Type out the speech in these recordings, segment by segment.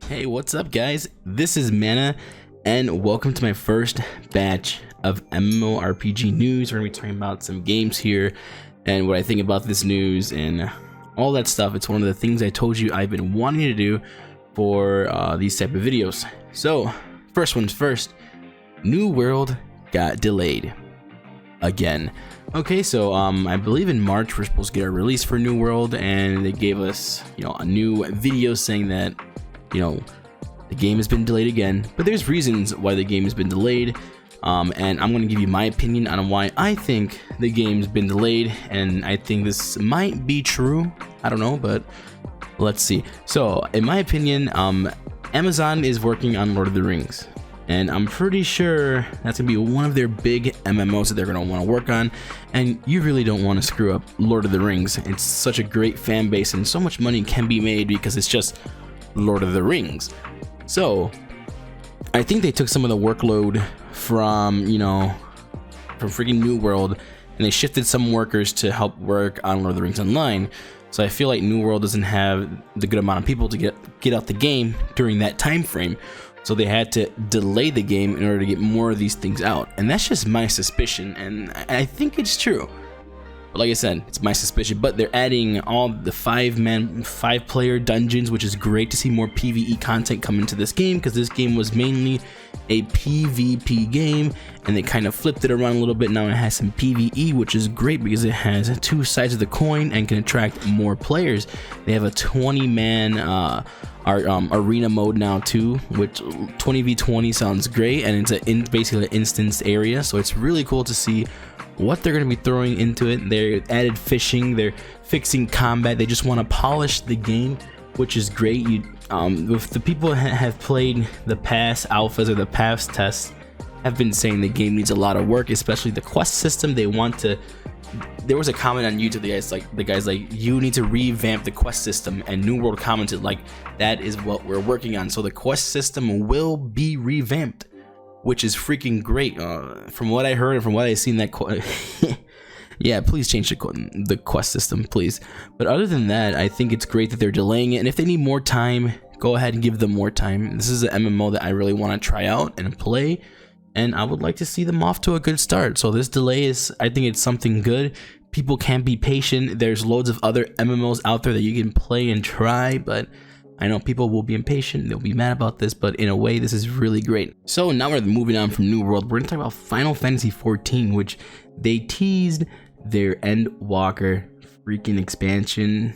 Hey, what's up guys? This is Mana and welcome to my first batch of MMORPG news. We're going to be talking about some games here and what I think about this news and all that stuff. It's one of the things I told you I've been wanting to do for these type of videos. So, first one's first, New World got delayed again. Okay, so I believe in March we're supposed to get a release for New World, and they gave us, a new video saying that, the game has been delayed again. But there's reasons why the game has been delayed, and I'm going to give you my opinion on why I think the game's been delayed, and I think this might be true. I don't know, but let's see. So, in my opinion, Amazon is working on Lord of the Rings. And I'm pretty sure that's going to be one of their big MMOs that they're going to want to work on. And you really don't want to screw up Lord of the Rings. It's such a great fan base and so much money can be made because it's just Lord of the Rings. So I think they took some of the workload from, from freaking New World, and they shifted some workers to help work on Lord of the Rings Online. So I feel like New World doesn't have the good amount of people to get out the game during that time frame. So they had to delay the game in order to get more of these things out. And that's just my suspicion, and I think it's true. But like I said, it's my suspicion. But they're adding all the 5-player dungeons, which is great to see more PvE content come into this game, because this game was mainly a PvP game, and they kind of flipped it around a little bit. Now it has some PvE, which is great because it has two sides of the coin and can attract more players. They have a 20-man arena mode now too, which 20v20 sounds great, and it's basically an instanced area, so it's really cool to see what they're going to be throwing into it. They're added fishing, they're fixing combat, they just want to polish the game, which is great. If the people have played the past alphas or the past tests, have been saying the game needs a lot of work, especially the quest system. They want to. There was a comment on YouTube, the guys like, you need to revamp the quest system, and New World commented like, that is what we're working on. So the quest system will be revamped, which is freaking great. From what I heard and from what I seen, yeah, please change the quest system, please. But other than that, I think it's great that they're delaying it, and if they need more time, go ahead and give them more time. This is an MMO that I really want to try out and play, and I would like to see them off to a good start. So this delay I think it's something good. People can be patient. There's loads of other MMOs out there that you can play and try, but I know people will be impatient, they'll be mad about this, but in a way, this is really great. So now we're moving on from New World. We're going to talk about Final Fantasy XIV, which they teased their Endwalker freaking expansion,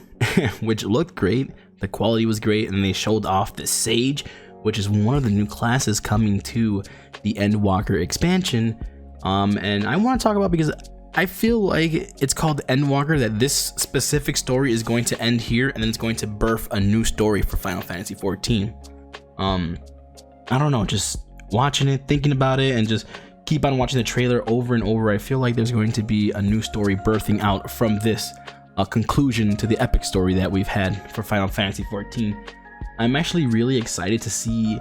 which looked great. The quality was great, and they showed off the Sage, which is one of the new classes coming to the Endwalker expansion. And I want to talk about, because I feel like it's called Endwalker, that this specific story is going to end here, and then it's going to birth a new story for Final Fantasy XIV. I don't know, just watching it, thinking about it, and just keep on watching the trailer over and over, I feel like there's going to be a new story birthing out from this conclusion to the epic story that we've had for Final Fantasy XIV. I'm actually really excited to see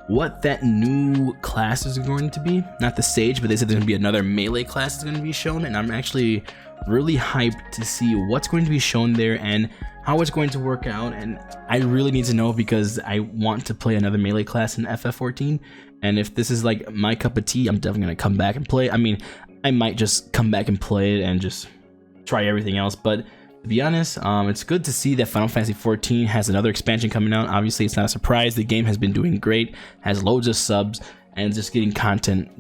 what that new class is going to be. Not the Sage, but they said there's going to be another melee class that's going to be shown, and I'm actually really hyped to see what's going to be shown there and how it's going to work out. And I really need to know, because I want to play another melee class in FF14, and if this is like my cup of tea, I'm definitely going to come back and play it. I mean, I might just come back and play it and just try everything else, but to be honest, it's good to see that Final Fantasy XIV has another expansion coming out. Obviously, it's not a surprise. The game has been doing great, has loads of subs, and just getting content,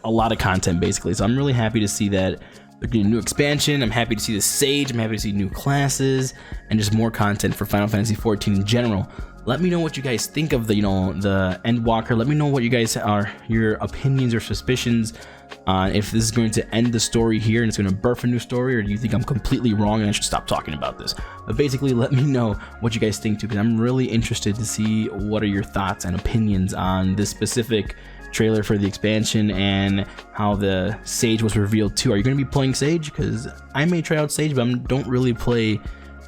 a lot of content basically. So I'm really happy to see that they're getting a new expansion. I'm happy to see the Sage. I'm happy to see new classes and just more content for Final Fantasy XIV in general. Let me know what you guys think of the Endwalker. Let me know what you guys your opinions or suspicions on if this is going to end the story here and it's going to birth a new story, or do you think I'm completely wrong and I should stop talking about this? But basically, let me know what you guys think too, because I'm really interested to see what are your thoughts and opinions on this specific trailer for the expansion and how the Sage was revealed too. Are you going to be playing Sage? Because I may try out Sage, but I don't really play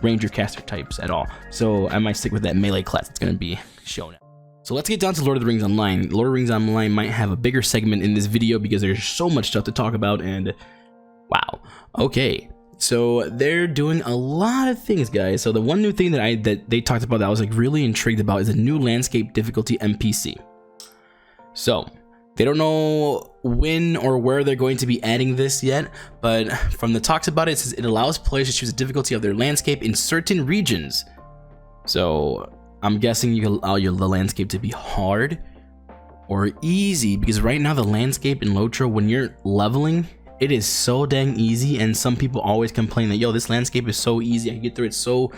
Ranger caster types at all, so I might stick with that melee class that's going to be shown. So let's get down to Lord of the Rings Online. Lord of the Rings Online might have a bigger segment in this video because there's so much stuff to talk about, and wow. Okay, So they're doing a lot of things, guys. So the one new thing that they talked about that I was like really intrigued about is a new landscape difficulty NPC. So they don't know when or where they're going to be adding this yet, but from the talks about it, it says it allows players to choose the difficulty of their landscape in certain regions. So I'm guessing you can allow the landscape to be hard or easy, because right now the landscape in LOTRO, when you're leveling, it is so dang easy, and some people always complain that, yo, this landscape is so easy, I can get through it so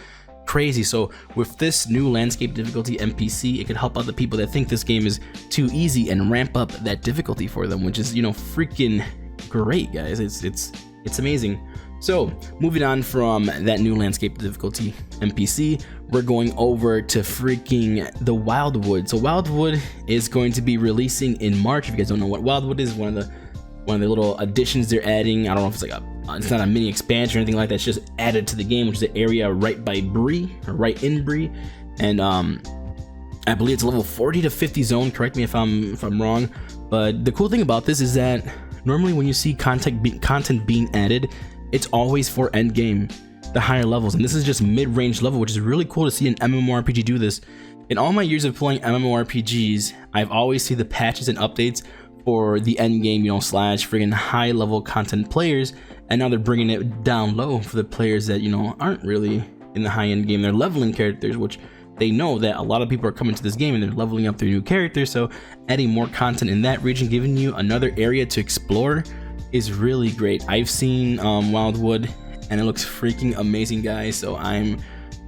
crazy. So with this new landscape difficulty NPC, it could help out the people that think this game is too easy and ramp up that difficulty for them, which is, you know, freaking great, guys. It's amazing. So moving on from that new landscape difficulty NPC, we're going over to freaking the Wildwood. So Wildwood is going to be releasing in March. If you guys don't know what Wildwood is, one of the little additions they're adding. I don't know if it's like it's not a mini expansion or anything like that. It's just added to the game, which is the area right by Bree, or right in Bree, and I believe it's a level 40 to 50 zone. Correct me if I'm wrong. But the cool thing about this is that normally when you see content being added, it's always for end game, the higher levels, and this is just mid-range level, which is really cool to see an MMORPG do this. In all my years of playing MMORPGs, I've always seen the patches and updates for the end game, you know, slash friggin' high level content players, and now they're bringing it down low for the players that, you know, aren't really in the high end game. They're leveling characters, which they know that a lot of people are coming to this game and they're leveling up their new characters, so adding more content in that region, giving you another area to explore, is really great. I've seen Wildwood and it looks freaking amazing, guys, so I'm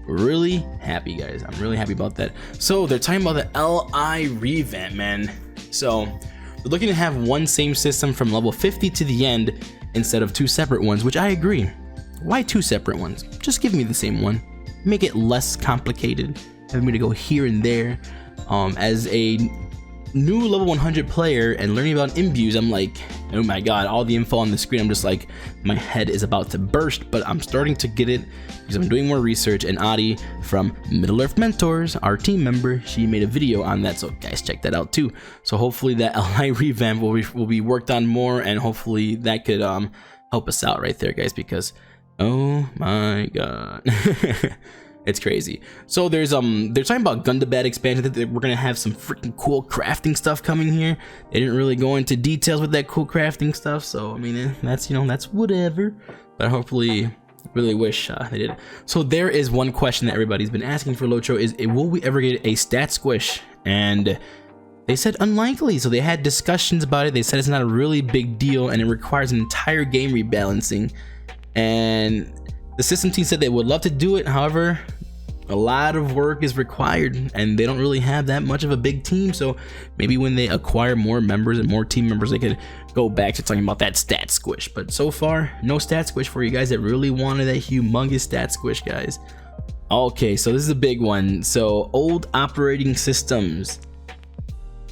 really happy, guys. I'm really happy about that. So they're talking about the LI revamp, man. So they're looking to have one same system from level 50 to the end instead of two separate ones, which I agree. Why two separate ones? Just give me the same one. Make it less complicated, having me to go here and there. As a new level 100 player and learning about imbues, I'm like, oh my god, all the info on the screen, I'm just like, my head is about to burst, but I'm starting to get it because I'm doing more research. And Adi from Middle Earth Mentors, our team member, she made a video on that, so guys, check that out too. So hopefully that LI revamp will be worked on more, and hopefully that could help us out right there, guys, because oh my god. It's crazy. So they're talking about Gundabad expansion, that we're gonna have some freaking cool crafting stuff coming here. They didn't really go into details with that cool crafting stuff, so I mean, that's, you know, that's whatever. But hopefully, really wish they did. So there is one question that everybody's been asking for LOTRO is, will we ever get a stat squish? And they said unlikely. So they had discussions about it. They said it's not a really big deal and it requires an entire game rebalancing. And the system team said they would love to do it, however, a lot of work is required and they don't really have that much of a big team. So maybe when they acquire more members and more team members, they could go back to talking about that stat squish. But so far, no stat squish for you guys that really wanted that humongous stat squish, guys. Okay, so this is a big one. So old operating systems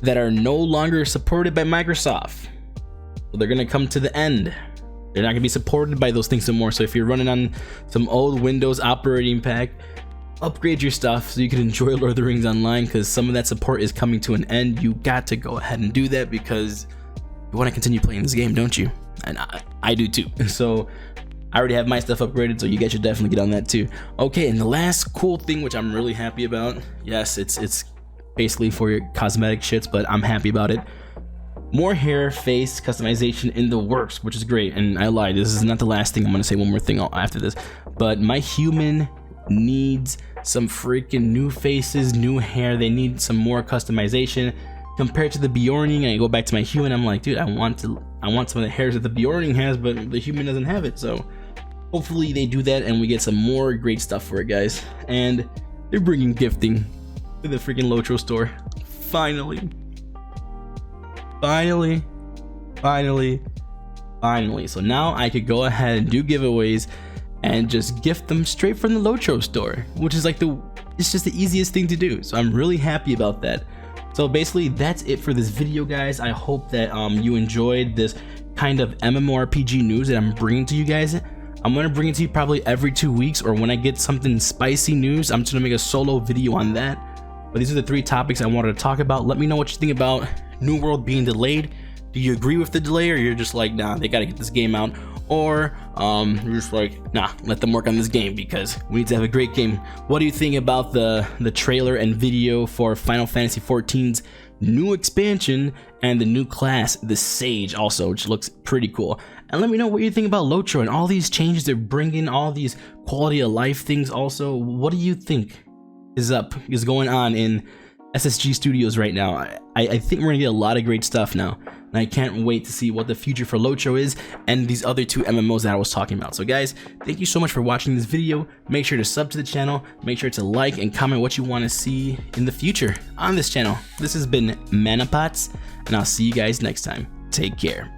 that are no longer supported by Microsoft, so they're gonna come to the end. They're not gonna be supported by those things anymore. So if you're running on some old Windows operating pack, upgrade your stuff so you can enjoy Lord of the Rings Online, because some of that support is coming to an end. You got to go ahead and do that because you want to continue playing this game, don't you? And I do too. So I already have my stuff upgraded, so you guys should definitely get on that too. Okay, and the last cool thing, which I'm really happy about, yes, it's basically for your cosmetic shits, but I'm happy about it. More hair, face customization in the works, which is great. And I lied, this is not the last thing. I'm gonna say one more thing after this, but my human needs some freaking new faces, new hair. They need some more customization compared to the Bjorning. And I go back to my human, I'm like, dude, I want some of the hairs that the Bjorning has, but the human doesn't have it. So hopefully they do that and we get some more great stuff for it, guys. And they're bringing gifting to the freaking LOTRO store. Finally. So now I could go ahead and do giveaways and just gift them straight from the LOTRO store, which is like it's just the easiest thing to do. So I'm really happy about that. So basically that's it for this video, guys. I hope that you enjoyed this kind of MMORPG news that I'm bringing to you guys. I'm gonna bring it to you probably every 2 weeks, or when I get something spicy news, I'm just gonna make a solo video on that. But these are the 3 topics I wanted to talk about. Let me know what you think about New World being delayed. Do you agree with the delay, or you're just like, nah, they gotta get this game out? or you're just like, nah, let them work on this game because we need to have a great game. What do you think about the trailer and video for Final Fantasy XIV's new expansion and the new class, the Sage, also, which looks pretty cool? And let me know what you think about LOTRO and all these changes they're bringing, all these quality of life things. Also, what do you think is going on in SSG Studios right now? I think we're gonna get a lot of great stuff now, and I can't wait to see what the future for LOTRO is and these other two MMOs that I was talking about. So guys, thank you so much for watching this video. Make sure to sub to the channel, make sure to like and comment what you want to see in the future on this channel. This has been Manapots, and I'll see you guys next time. Take care.